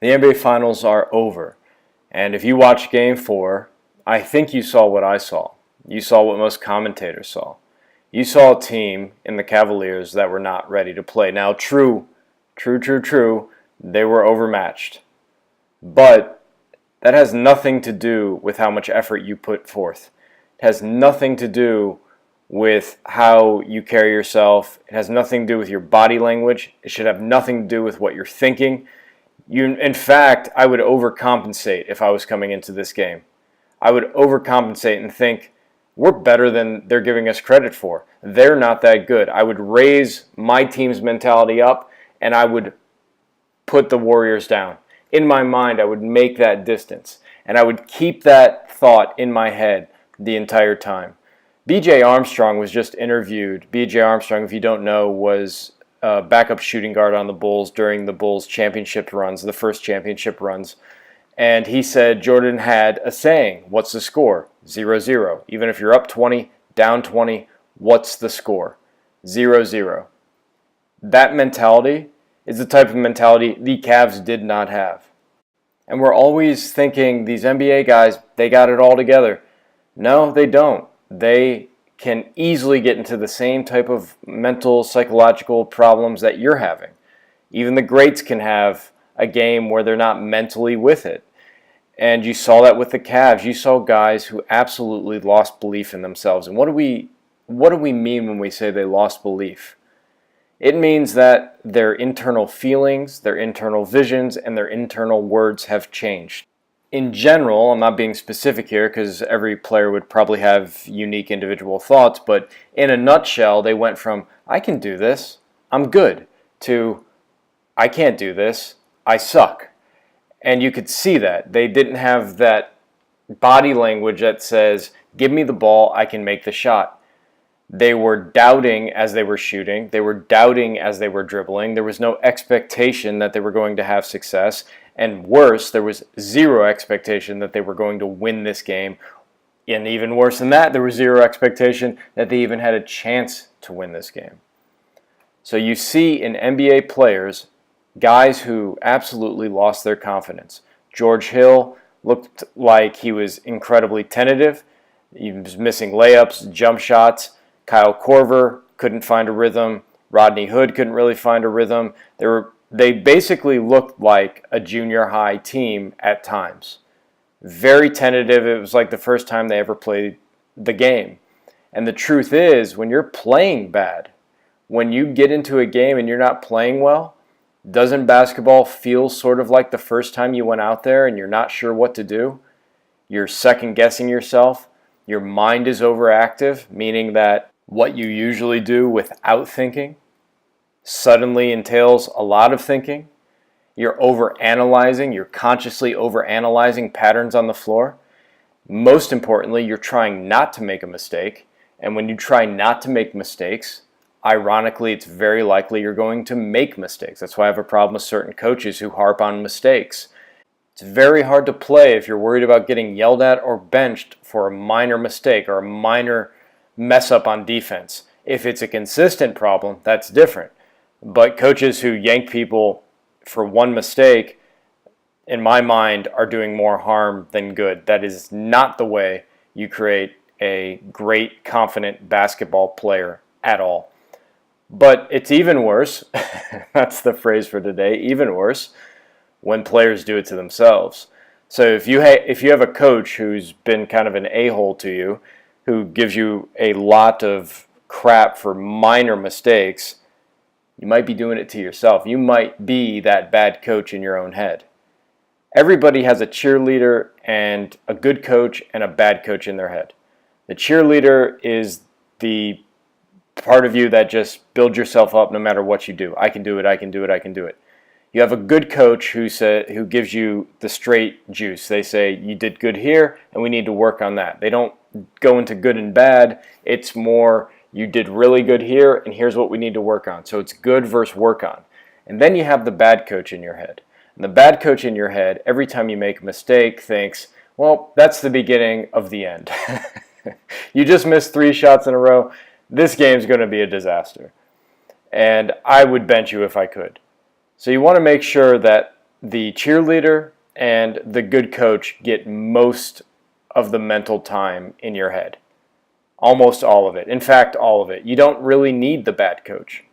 The NBA Finals are over. And if you watched Game 4, I think you saw what I saw. You saw what most commentators saw. You saw a team in the Cavaliers that were not ready to play. Now, true, they were overmatched. But that has nothing to do with how much effort you put forth. It has nothing to do with how you carry yourself. It has nothing to do with your body language. It should have nothing to do with what you're thinking. In fact, I would overcompensate if I was coming into this game. I would overcompensate and think, we're better than they're giving us credit for. They're not that good. I would raise my team's mentality up, and I would put the Warriors down. In my mind, I would make that distance, and I would keep that thought in my head the entire time. B.J. Armstrong was just interviewed. B.J. Armstrong, if you don't know, was a backup shooting guard on the Bulls during the Bulls' championship runs, the first championship runs. And he said Jordan had a saying, what's the score? 0-0. Even if you're up 20, down 20, what's the score? 0-0. That mentality is the type of mentality the Cavs did not have. And we're always thinking these NBA guys, they got it all together. No, they don't. They can easily get into the same type of mental, psychological problems that you're having. Even the greats can have a game where they're not mentally with it. And you saw that with the Cavs. You saw guys who absolutely lost belief in themselves. And what do we mean when we say they lost belief? It means that their internal feelings, their internal visions, and their internal words have changed. In general, I'm not being specific here because every player would probably have unique individual thoughts, but in a nutshell, they went from, I can do this, I'm good, to, I can't do this, I suck. And you could see that. They didn't have that body language that says, give me the ball, I can make the shot. They were doubting as they were shooting. They were doubting as they were dribbling. There was no expectation that they were going to have success. And worse, there was zero expectation that they were going to win this game. And even worse than that, there was zero expectation that they even had a chance to win this game. So you see in NBA players, guys who absolutely lost their confidence. George Hill looked like he was incredibly tentative. He was missing layups, jump shots. Kyle Korver couldn't find a rhythm. Rodney Hood couldn't really find a rhythm. They basically looked like a junior high team at times. Very tentative. It was like the first time they ever played the game. And the truth is, when you're playing bad, when you get into a game and you're not playing well, doesn't basketball feel sort of like the first time you went out there and you're not sure what to do? You're second guessing yourself. Your mind is overactive, meaning that what you usually do without thinking suddenly entails a lot of thinking. You're overanalyzing, you're consciously overanalyzing patterns on the floor. Most importantly, you're trying not to make a mistake. And when you try not to make mistakes, ironically, it's very likely you're going to make mistakes. That's why I have a problem with certain coaches who harp on mistakes. It's very hard to play if you're worried about getting yelled at or benched for a minor mistake or a minor mess up on defense. If it's a consistent problem, that's different. But coaches who yank people for one mistake, in my mind, are doing more harm than good. That is not the way you create a great, confident basketball player at all. But it's even worse, that's the phrase for today, even worse, when players do it to themselves. So if you have a coach who's been kind of an a-hole to you, who gives you a lot of crap for minor mistakes, you might be doing it to yourself. You might be that bad coach in your own head. Everybody has a cheerleader and a good coach and a bad coach in their head. The cheerleader is the part of you that just builds yourself up no matter what you do. I can do it, I can do it, I can do it. You have a good coach who gives you the straight juice. They say, you did good here, and we need to work on that. They don't go into good and bad. It's more, you did really good here, and here's what we need to work on. So it's good versus work on. And then you have the bad coach in your head. And the bad coach in your head, every time you make a mistake, thinks, well, that's the beginning of the end. You just missed 3 shots in a row. This game's going to be a disaster. And I would bench you if I could. So you want to make sure that the cheerleader and the good coach get most of the mental time in your head. Almost all of it. In fact, all of it. You don't really need the bad coach.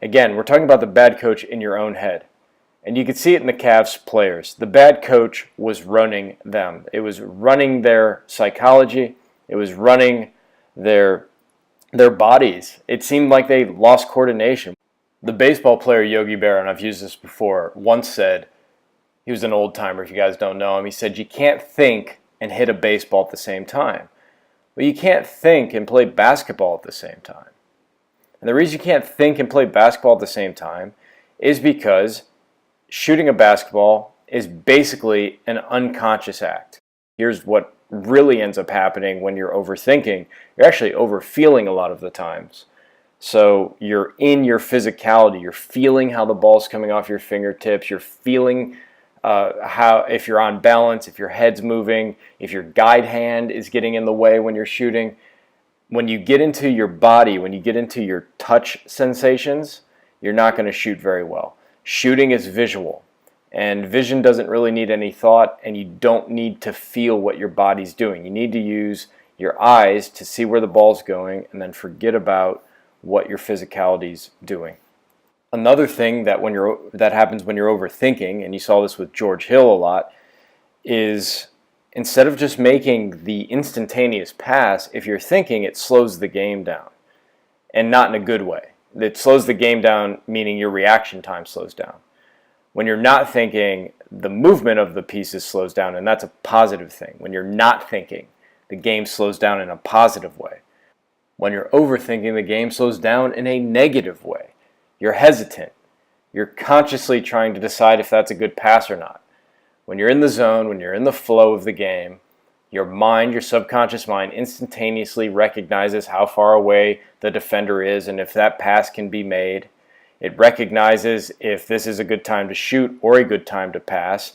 Again, we're talking about the bad coach in your own head. And you could see it in the Cavs players. The bad coach was running them. It was running their psychology. It was running their bodies. It seemed like they lost coordination. The baseball player Yogi Berra, and I've used this before, once said, he was an old timer if you guys don't know him, he said, you can't think and hit a baseball at the same time. Well, you can't think and play basketball at the same time. And the reason you can't think and play basketball at the same time is because shooting a basketball is basically an unconscious act. Here's what really ends up happening when you're overthinking. You're actually overfeeling a lot of the times. So you're in your physicality. You're feeling how the ball's coming off your fingertips. You're feeling how, if you're on balance, if your head's moving, if your guide hand is getting in the way when you're shooting. When you get into your body, when you get into your touch sensations, you're not going to shoot very well. Shooting is visual, and vision doesn't really need any thought, and you don't need to feel what your body's doing. You need to use your eyes to see where the ball's going and then forget about what your physicality's doing. Another thing that happens when you're overthinking, and you saw this with George Hill a lot, is instead of just making the instantaneous pass, if you're thinking, it slows the game down, and not in a good way. It slows the game down, meaning your reaction time slows down. When you're not thinking, the movement of the pieces slows down, and that's a positive thing. When you're not thinking, the game slows down in a positive way. When you're overthinking, the game slows down in a negative way. You're hesitant. You're consciously trying to decide if that's a good pass or not. When you're in the zone, when you're in the flow of the game, your mind, your subconscious mind, instantaneously recognizes how far away the defender is and if that pass can be made. It recognizes if this is a good time to shoot or a good time to pass.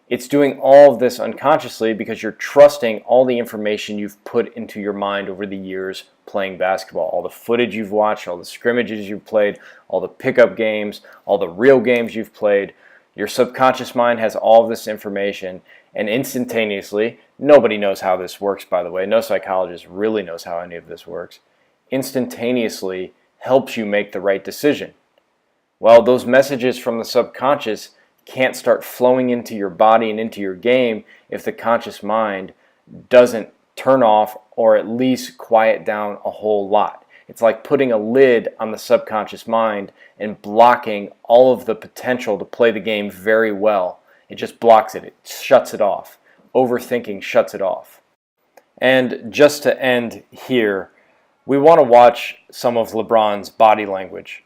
It's doing all of this unconsciously because you're trusting all the information you've put into your mind over the years playing basketball. All the footage you've watched, all the scrimmages you've played, all the pickup games, all the real games you've played. Your subconscious mind has all of this information, and instantaneously, nobody knows how this works, by the way. No psychologist really knows how any of this works. Instantaneously helps you make the right decision. Well, those messages from the subconscious can't start flowing into your body and into your game if the conscious mind doesn't turn off or at least quiet down a whole lot. It's like putting a lid on the subconscious mind and blocking all of the potential to play the game very well. It just blocks it. It shuts it off. Overthinking shuts it off. And just to end here, we want to watch some of LeBron's body language.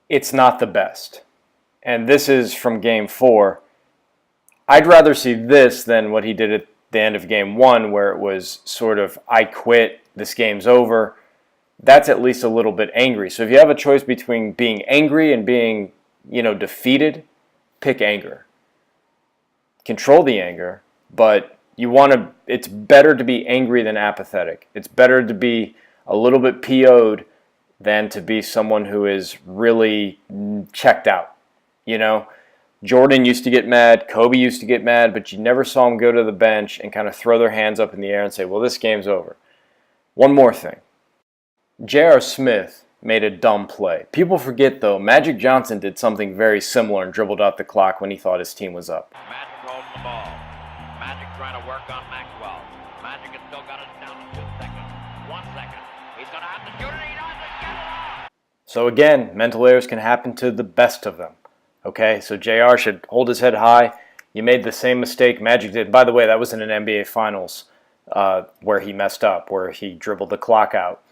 It's not the best. And this is from Game 4. I'd rather see this than what he did at the end of Game 1, where it was sort of, I quit, this game's over. That's at least a little bit angry. So if you have a choice between being angry and being, defeated, pick anger. Control the anger, but it's better to be angry than apathetic. It's better to be a little bit PO'd than to be someone who is really checked out. Jordan used to get mad, Kobe used to get mad, but you never saw him go to the bench and kind of throw their hands up in the air and say, well, this game's over. One more thing. J.R. Smith made a dumb play. People forget, though, Magic Johnson did something very similar and dribbled out the clock when he thought his team was up. Magic holding the ball. Magic trying to work on Maxwell. Magic has still got it down to 2 seconds. 1 second. He's going to have to shoot it. He doesn't get it off. So again, mental errors can happen to the best of them. Okay, so JR should hold his head high. You made the same mistake Magic did. By the way, that was in an NBA Finals where he messed up, where he dribbled the clock out.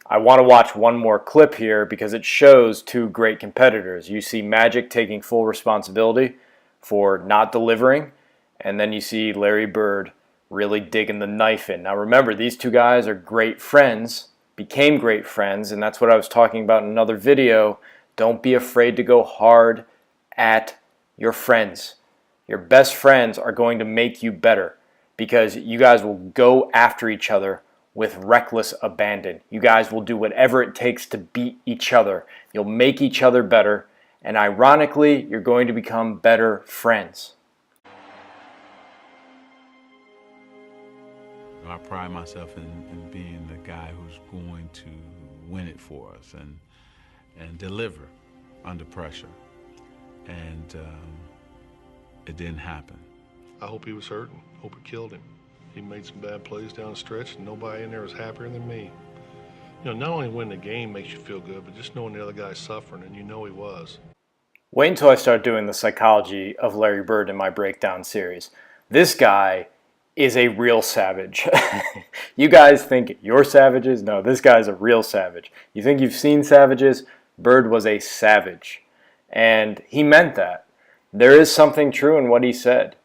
I want to watch one more clip here because it shows two great competitors. You see Magic taking full responsibility for not delivering, and then you see Larry Bird really digging the knife in. Now remember, these two guys are great friends, became great friends, and that's what I was talking about in another video. Don't be afraid to go hard at your friends. Your best friends are going to make you better because you guys will go after each other with reckless abandon. You guys will do whatever it takes to beat each other. You'll make each other better, And ironically, you're going to become better friends. I pride myself in being the guy who's going to win it for us and deliver under pressure. And it didn't happen. I hope he was hurting. Hope it killed him. He made some bad plays down the stretch, and nobody in there was happier than me. You know, not only winning the game makes you feel good, but just knowing the other guy's suffering, and you know he was. Wait until I start doing the psychology of Larry Bird in my breakdown series. This guy is a real savage. You guys think you're savages? No, this guy's a real savage. You think you've seen savages? Bird was a savage. And he meant that. There is something true in what he said.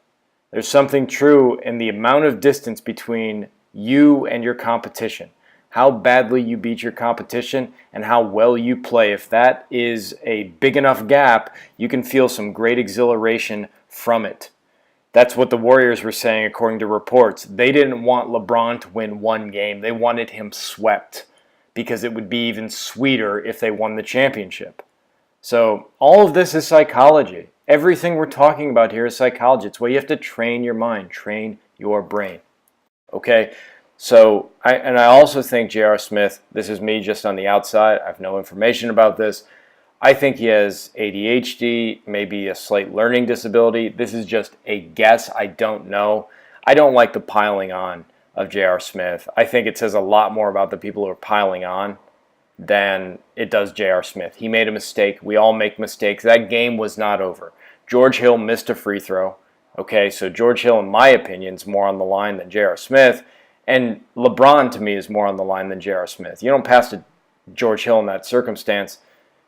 There's something true in the amount of distance between you and your competition. How badly you beat your competition and how well you play. If that is a big enough gap, you can feel some great exhilaration from it. That's what the Warriors were saying according to reports. They didn't want LeBron to win one game. They wanted him swept because it would be even sweeter if they won the championship. So all of this is psychology. Everything we're talking about here is psychology. It's why you have to train your mind, train your brain. Okay? So, I also think J.R. Smith, this is me just on the outside, I have no information about this. I think he has ADHD, maybe a slight learning disability. This is just a guess. I don't know. I don't like the piling on of J.R. Smith. I think it says a lot more about the people who are piling on than it does J.R. Smith. He made a mistake. We all make mistakes. That game was not over. George Hill missed a free throw. Okay, so George Hill, in my opinion, is more on the line than J.R. Smith. And LeBron, to me, is more on the line than J.R. Smith. You don't pass to George Hill in that circumstance.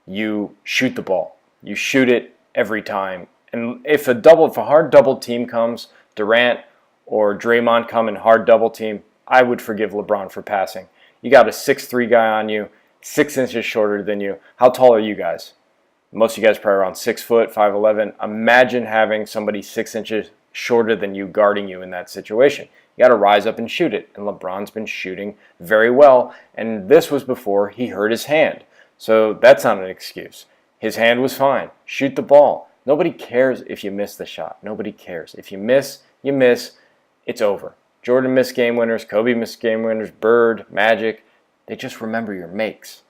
You shoot the ball. You shoot it every time. And if a hard double team comes, Durant or Draymond come in hard double team, I would forgive LeBron for passing. You got a 6'3" guy on you, 6 inches shorter than you. How tall are you guys? Most of you guys are probably around 6 foot, 5'11". Imagine having somebody 6 inches shorter than you guarding you in that situation. You got to rise up and shoot it. And LeBron's been shooting very well. And this was before he hurt his hand. So that's not an excuse. His hand was fine. Shoot the ball. Nobody cares if you miss the shot. Nobody cares. If you miss, you miss. It's over. Jordan missed game winners. Kobe missed game winners. Bird, Magic. They just remember your makes.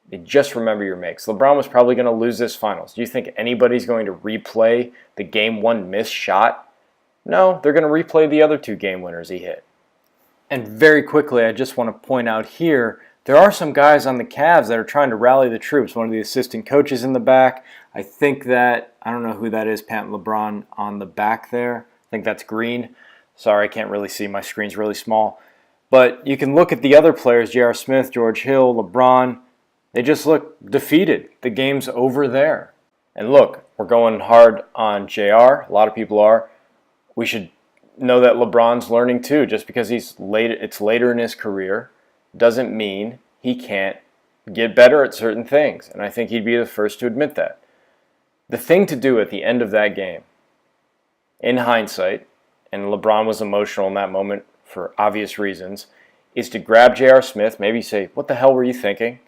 They just remember your makes. LeBron was probably going to lose this finals. Do you think anybody's going to replay the game one missed shot? No, they're going to replay the other 2 game winners he hit. And very quickly, I just want to point out here, there are some guys on the Cavs that are trying to rally the troops. One of the assistant coaches in the back. I think that, I don't know who that is, patting LeBron on the back there. I think that's Green. Sorry, I can't really see. My screen's really small. But you can look at the other players, J.R. Smith, George Hill, LeBron. They just look defeated. The game's over there. And look, we're going hard on JR. A lot of people are. We should know that LeBron's learning too. Just because it's later in his career doesn't mean he can't get better at certain things. And I think he'd be the first to admit that. The thing to do at the end of that game, in hindsight, and LeBron was emotional in that moment for obvious reasons, is to grab J.R. Smith, maybe say, "What the hell were you thinking?"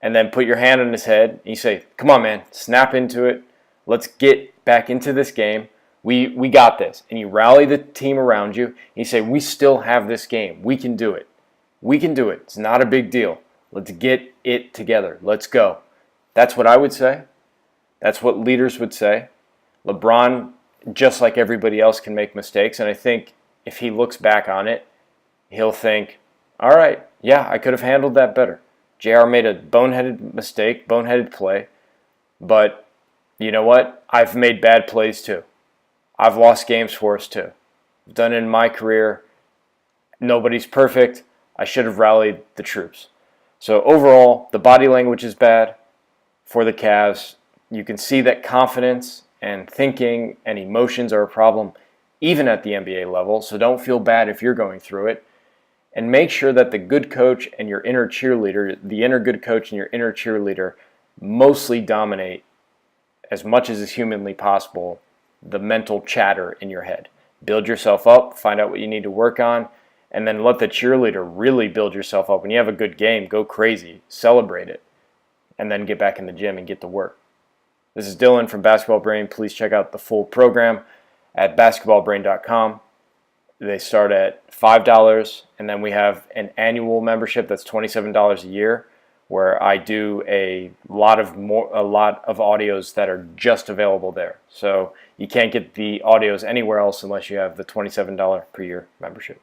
And then put your hand on his head and you say, "Come on, man, snap into it. Let's get back into this game. We got this." And you rally the team around you. And you say, "We still have this game. We can do it. We can do it. It's not a big deal. Let's get it together. Let's go." That's what I would say. That's what leaders would say. LeBron, just like everybody else, can make mistakes. And I think if he looks back on it, he'll think, all right, yeah, I could have handled that better. JR made a boneheaded mistake, boneheaded play. But you know what? I've made bad plays too. I've lost games for us too. I've done it in my career. Nobody's perfect. I should have rallied the troops. So overall, the body language is bad for the Cavs. You can see that confidence and thinking and emotions are a problem even at the NBA level. So don't feel bad if you're going through it. And make sure that the good coach and your inner cheerleader, the inner good coach and your inner cheerleader mostly dominate as much as is humanly possible the mental chatter in your head. Build yourself up, find out what you need to work on, and then let the cheerleader really build yourself up. When you have a good game, go crazy, celebrate it, and then get back in the gym and get to work. This is Dylan from Basketball Brain. Please check out the full program at BasketballBrain.com. They start at $5, and then we have an annual membership that's $27 a year, where I do a lot of audios that are just available there. So you can't get the audios anywhere else unless you have the $27 per year membership.